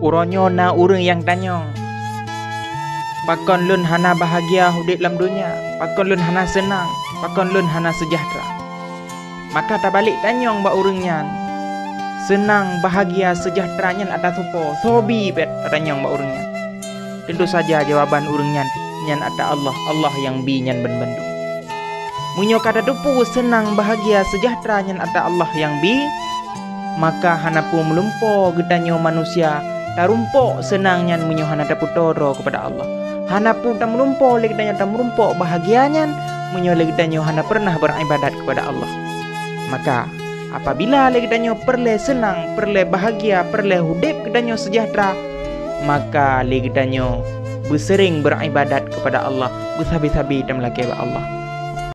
Uronyo na urang yang tanyong, pakon lun hana bahagia hidup dalam dunia, pakon lun hana senang, pakon lun hana sejahtera. Maka tak balik tanyong ba urangnya, senang, bahagia, sejahteranya ada sopo, sobi bet tanyong ba urangnya. Tentu saja jawaban urangnya nyan ada Allah, Allah yang bi nyan ben-bendu. Munyo kada dupu senang, bahagia, sejahtera nyan ada Allah yang bi, maka hana pu melumpo gedanyo manusia tarumpo senang nyan munyo hana dapu toro kepada Allah. Hana pu tam melumpo legdanyo tam melumpo bahagianya munyo legdanyo hana pernah beribadat kepada Allah. Maka apabila legdanyo perle senang, perle bahagia, perle hudip gedanyo sejahtera, maka legdanyo bersering beribadat kepada Allah, bersabi-sabi dan melaki Allah.